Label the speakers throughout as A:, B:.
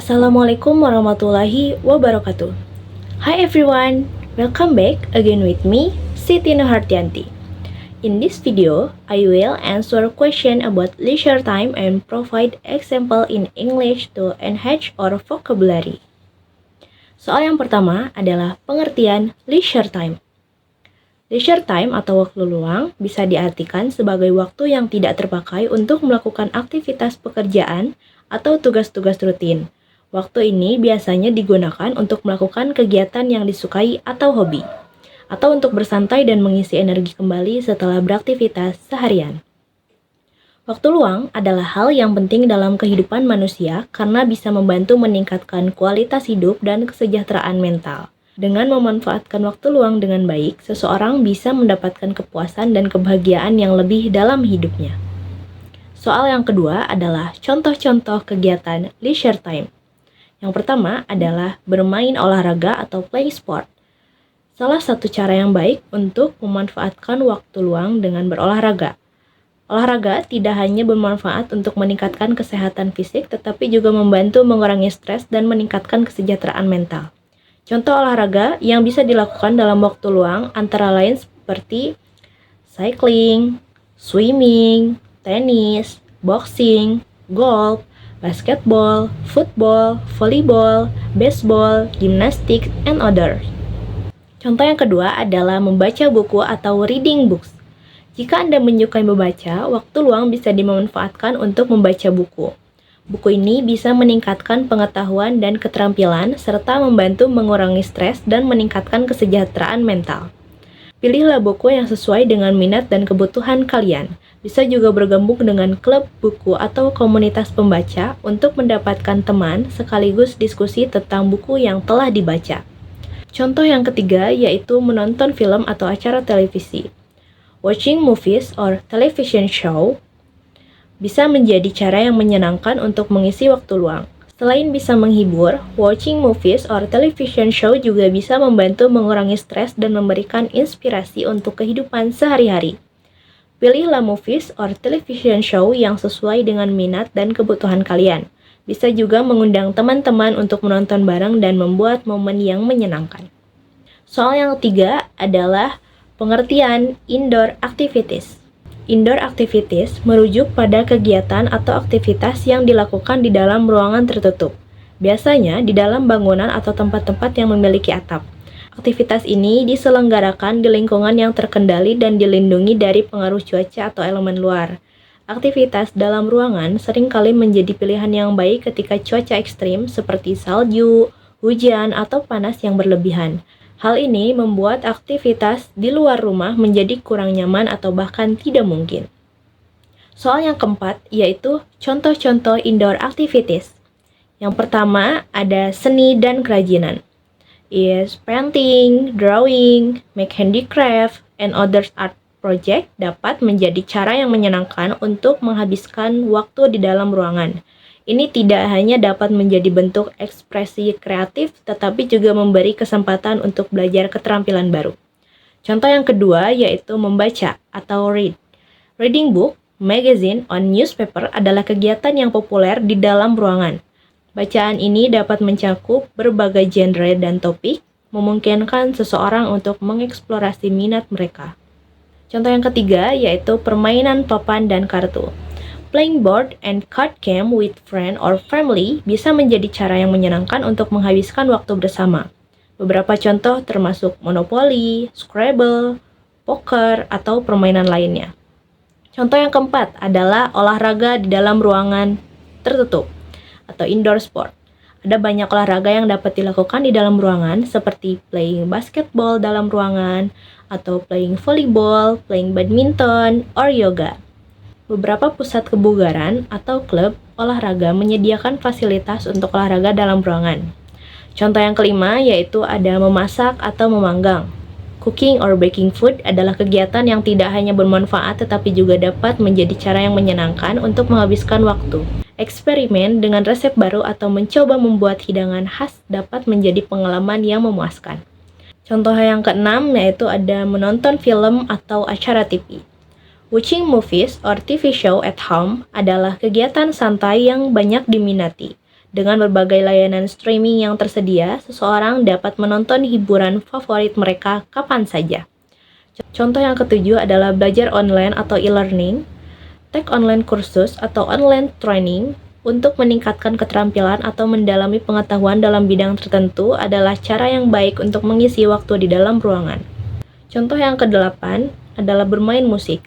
A: Assalamualaikum warahmatullahi wabarakatuh. Hi everyone, welcome back again with me, Siti Nuhartianti. In this video, I will answer a question about leisure time and provide example in English to enhance our vocabulary. Soal yang pertama adalah pengertian leisure time. Leisure time atau waktu luang bisa diartikan sebagai waktu yang tidak terpakai untuk melakukan aktivitas pekerjaan atau tugas-tugas rutin. Waktu ini biasanya digunakan untuk melakukan kegiatan yang disukai atau hobi, atau untuk bersantai dan mengisi energi kembali setelah beraktivitas seharian. Waktu luang adalah hal yang penting dalam kehidupan manusia karena bisa membantu meningkatkan kualitas hidup dan kesejahteraan mental. Dengan memanfaatkan waktu luang dengan baik, seseorang bisa mendapatkan kepuasan dan kebahagiaan yang lebih dalam hidupnya. Soal yang kedua adalah contoh-contoh kegiatan leisure time. Yang pertama adalah bermain olahraga atau playing sport. Salah satu cara yang baik untuk memanfaatkan waktu luang dengan berolahraga. Olahraga tidak hanya bermanfaat untuk meningkatkan kesehatan fisik, tetapi juga membantu mengurangi stres dan meningkatkan kesejahteraan mental. Contoh olahraga yang bisa dilakukan dalam waktu luang antara lain seperti cycling, swimming, tenis, boxing, golf, basketball, football, volleyball, baseball, gimnastik, and others. Contoh yang kedua adalah membaca buku atau reading books. Jika Anda menyukai membaca, waktu luang bisa dimanfaatkan untuk membaca buku. Buku ini bisa meningkatkan pengetahuan dan keterampilan, serta membantu mengurangi stres dan meningkatkan kesejahteraan mental. Pilihlah buku yang sesuai dengan minat dan kebutuhan kalian. Bisa juga bergabung dengan klub buku atau komunitas pembaca untuk mendapatkan teman sekaligus diskusi tentang buku yang telah dibaca. Contoh yang ketiga yaitu menonton film atau acara televisi. Watching movies or television show bisa menjadi cara yang menyenangkan untuk mengisi waktu luang. Selain bisa menghibur, watching movies or television show juga bisa membantu mengurangi stres dan memberikan inspirasi untuk kehidupan sehari-hari. Pilihlah movies or television show yang sesuai dengan minat dan kebutuhan kalian. Bisa juga mengundang teman-teman untuk menonton bareng dan membuat momen yang menyenangkan. Soal yang ketiga adalah pengertian indoor activities. Indoor activities merujuk pada kegiatan atau aktivitas yang dilakukan di dalam ruangan tertutup. Biasanya di dalam bangunan atau tempat-tempat yang memiliki atap. Aktivitas ini diselenggarakan di lingkungan yang terkendali dan dilindungi dari pengaruh cuaca atau elemen luar. Aktivitas dalam ruangan seringkali menjadi pilihan yang baik ketika cuaca ekstrim seperti salju, hujan, atau panas yang berlebihan. Hal ini membuat aktivitas di luar rumah menjadi kurang nyaman atau bahkan tidak mungkin. Soal yang keempat yaitu contoh-contoh indoor activities. Yang pertama ada seni dan kerajinan. Is painting, drawing, make handicraft, and other art project dapat menjadi cara yang menyenangkan untuk menghabiskan waktu di dalam ruangan. Ini tidak hanya dapat menjadi bentuk ekspresi kreatif, tetapi juga memberi kesempatan untuk belajar keterampilan baru. Contoh yang kedua yaitu membaca atau read. Reading book, magazine, on newspaper adalah kegiatan yang populer di dalam ruangan. Bacaan ini dapat mencakup berbagai genre dan topik, memungkinkan seseorang untuk mengeksplorasi minat mereka. Contoh yang ketiga yaitu permainan papan dan kartu. Playing board and card game with friend or family bisa menjadi cara yang menyenangkan untuk menghabiskan waktu bersama. Beberapa contoh termasuk Monopoly, Scrabble, poker, atau permainan lainnya. Contoh yang keempat adalah olahraga di dalam ruangan tertutup atau indoor sport. Ada banyak olahraga yang dapat dilakukan di dalam ruangan seperti playing basketball dalam ruangan atau playing volleyball, playing badminton, or yoga. Beberapa pusat kebugaran atau klub olahraga menyediakan fasilitas untuk olahraga dalam ruangan. Contoh yang kelima yaitu ada memasak atau memanggang. Cooking or baking food adalah kegiatan yang tidak hanya bermanfaat tetapi juga dapat menjadi cara yang menyenangkan untuk menghabiskan waktu. Eksperimen dengan resep baru atau mencoba membuat hidangan khas dapat menjadi pengalaman yang memuaskan. Contoh yang keenam yaitu ada menonton film atau acara TV. Watching movies or TV show at home adalah kegiatan santai yang banyak diminati. Dengan berbagai layanan streaming yang tersedia, seseorang dapat menonton hiburan favorit mereka kapan saja. Contoh yang ketujuh adalah belajar online atau e-learning. Take online kursus atau online training untuk meningkatkan keterampilan atau mendalami pengetahuan dalam bidang tertentu adalah cara yang baik untuk mengisi waktu di dalam ruangan. Contoh yang kedelapan adalah bermain musik.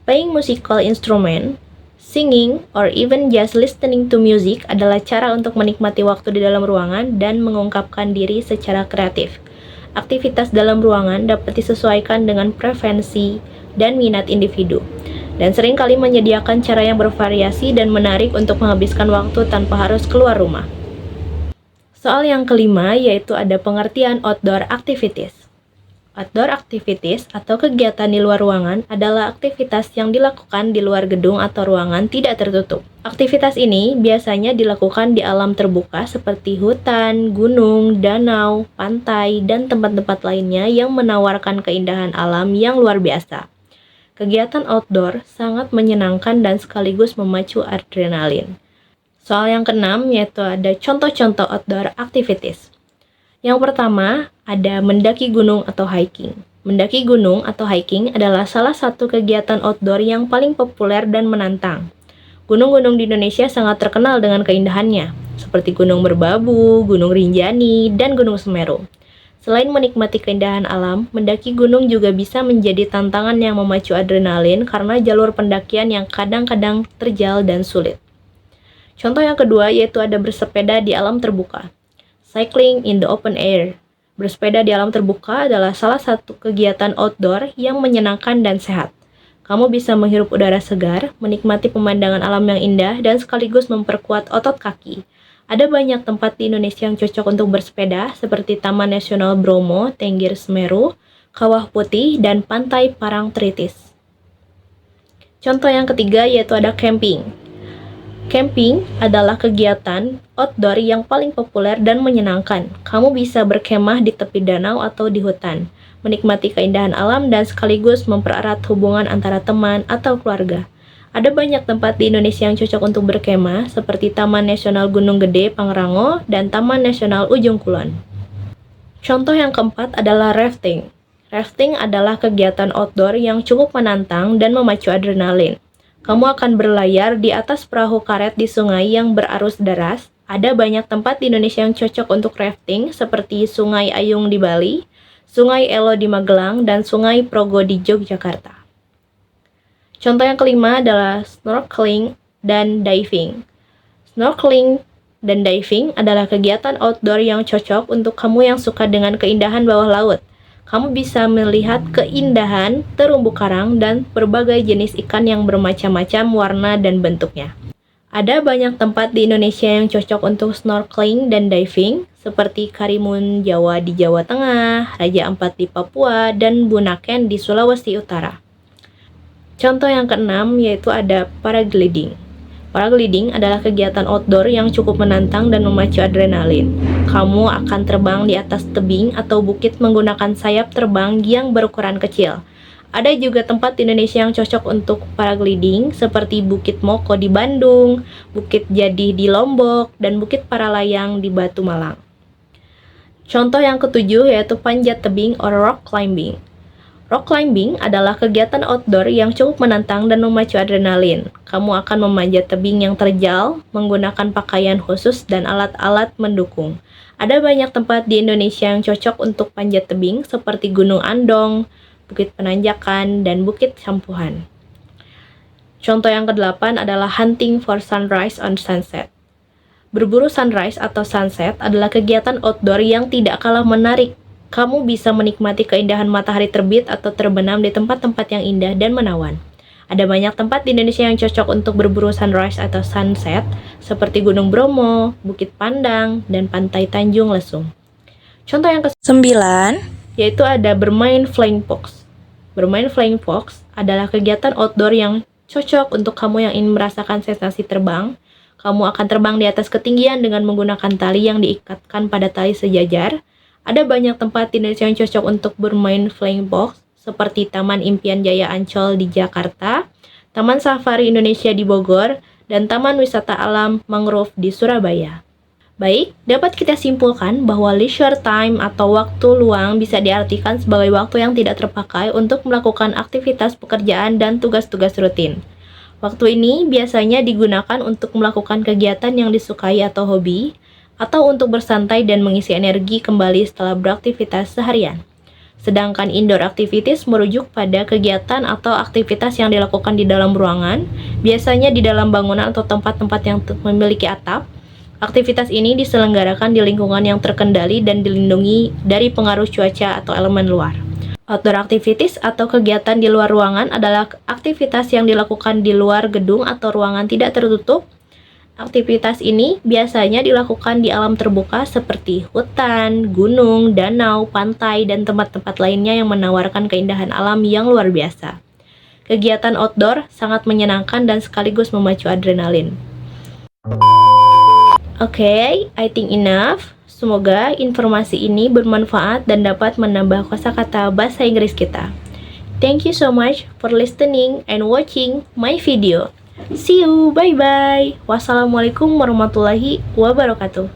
A: Playing musical instrument, singing, or even just listening to music adalah cara untuk menikmati waktu di dalam ruangan dan mengungkapkan diri secara kreatif. Aktivitas dalam ruangan dapat disesuaikan dengan preferensi dan minat individu, dan seringkali menyediakan cara yang bervariasi dan menarik untuk menghabiskan waktu tanpa harus keluar rumah. Soal yang kelima yaitu ada pengertian outdoor activities. Outdoor activities atau kegiatan di luar ruangan adalah aktivitas yang dilakukan di luar gedung atau ruangan tidak tertutup. Aktivitas ini biasanya dilakukan di alam terbuka seperti hutan, gunung, danau, pantai, dan tempat-tempat lainnya yang menawarkan keindahan alam yang luar biasa. Kegiatan outdoor sangat menyenangkan dan sekaligus memacu adrenalin. Soal yang keenam yaitu ada contoh-contoh outdoor activities. Yang pertama, ada mendaki gunung atau hiking. Mendaki gunung atau hiking adalah salah satu kegiatan outdoor yang paling populer dan menantang. Gunung-gunung di Indonesia sangat terkenal dengan keindahannya, seperti Gunung Merbabu, Gunung Rinjani, dan Gunung Semeru. Selain menikmati keindahan alam, mendaki gunung juga bisa menjadi tantangan yang memacu adrenalin karena jalur pendakian yang kadang-kadang terjal dan sulit. Contoh yang kedua yaitu ada bersepeda di alam terbuka. Cycling in the open air. Bersepeda di alam terbuka adalah salah satu kegiatan outdoor yang menyenangkan dan sehat. Kamu bisa menghirup udara segar, menikmati pemandangan alam yang indah, dan sekaligus memperkuat otot kaki. Ada banyak tempat di Indonesia yang cocok untuk bersepeda, seperti Taman Nasional Bromo, Tenggir Semeru, Kawah Putih, dan Pantai Parangtritis. Contoh yang ketiga yaitu ada camping. Camping adalah kegiatan outdoor yang paling populer dan menyenangkan. Kamu bisa berkemah di tepi danau atau di hutan, menikmati keindahan alam dan sekaligus mempererat hubungan antara teman atau keluarga. Ada banyak tempat di Indonesia yang cocok untuk berkemah, seperti Taman Nasional Gunung Gede Pangrango dan Taman Nasional Ujung Kulon. Contoh yang keempat adalah rafting. Rafting adalah kegiatan outdoor yang cukup menantang dan memacu adrenalin. Kamu akan berlayar di atas perahu karet di sungai yang berarus deras. Ada banyak tempat di Indonesia yang cocok untuk rafting, seperti Sungai Ayung di Bali, Sungai Elo di Magelang, dan Sungai Progo di Yogyakarta. Contoh yang kelima adalah snorkeling dan diving. Snorkeling dan diving adalah kegiatan outdoor yang cocok untuk kamu yang suka dengan keindahan bawah laut. Kamu bisa melihat keindahan terumbu karang dan berbagai jenis ikan yang bermacam-macam warna dan bentuknya. Ada banyak tempat di Indonesia yang cocok untuk snorkeling dan diving, seperti Karimun Jawa di Jawa Tengah, Raja Ampat di Papua, dan Bunaken di Sulawesi Utara. Contoh yang keenam yaitu ada paragliding. Paragliding adalah kegiatan outdoor yang cukup menantang dan memacu adrenalin. Kamu akan terbang di atas tebing atau bukit menggunakan sayap terbang yang berukuran kecil. Ada juga tempat di Indonesia yang cocok untuk paragliding, seperti Bukit Moko di Bandung, Bukit Jadih di Lombok, dan Bukit Paralayang di Batu Malang. Contoh yang ketujuh yaitu panjat tebing atau rock climbing. Rock climbing adalah kegiatan outdoor yang cukup menantang dan memacu adrenalin. Kamu akan memanjat tebing yang terjal, menggunakan pakaian khusus dan alat-alat mendukung. Ada banyak tempat di Indonesia yang cocok untuk panjat tebing, seperti Gunung Andong, Bukit Penanjakan, dan Bukit Sampuhan. Contoh yang kedelapan adalah hunting for sunrise on sunset. Berburu sunrise atau sunset adalah kegiatan outdoor yang tidak kalah menarik. Kamu bisa menikmati keindahan matahari terbit atau terbenam di tempat-tempat yang indah dan menawan. Ada banyak tempat di Indonesia yang cocok untuk berburu sunrise atau sunset, seperti Gunung Bromo, Bukit Pandang, dan Pantai Tanjung Lesung. Contoh yang ke-9 yaitu ada bermain flying fox. Bermain flying fox adalah kegiatan outdoor yang cocok untuk kamu yang ingin merasakan sensasi terbang. Kamu akan terbang di atas ketinggian dengan menggunakan tali yang diikatkan pada tali sejajar. Ada banyak tempat di Indonesia yang cocok untuk bermain flying fox, seperti Taman Impian Jaya Ancol di Jakarta, Taman Safari Indonesia di Bogor, dan Taman Wisata Alam Mangrove di Surabaya. Baik, dapat kita simpulkan bahwa leisure time atau waktu luang bisa diartikan sebagai waktu yang tidak terpakai untuk melakukan aktivitas pekerjaan dan tugas-tugas rutin. Waktu ini biasanya digunakan untuk melakukan kegiatan yang disukai atau hobi, atau untuk bersantai dan mengisi energi kembali setelah beraktivitas seharian. Sedangkan indoor activities merujuk pada kegiatan atau aktivitas yang dilakukan di dalam ruangan, biasanya di dalam bangunan atau tempat-tempat yang memiliki atap. Aktivitas ini diselenggarakan di lingkungan yang terkendali dan dilindungi dari pengaruh cuaca atau elemen luar. Outdoor activities atau kegiatan di luar ruangan adalah aktivitas yang dilakukan di luar gedung atau ruangan tidak tertutup. Aktivitas ini biasanya dilakukan di alam terbuka seperti hutan, gunung, danau, pantai, dan tempat-tempat lainnya yang menawarkan keindahan alam yang luar biasa. Kegiatan outdoor sangat menyenangkan dan sekaligus memacu adrenalin. Oke, I think enough. Semoga informasi ini bermanfaat dan dapat menambah kosakata bahasa Inggris kita. Thank you so much for listening and watching my video. See you, bye-bye. Wassalamualaikum warahmatullahi wabarakatuh.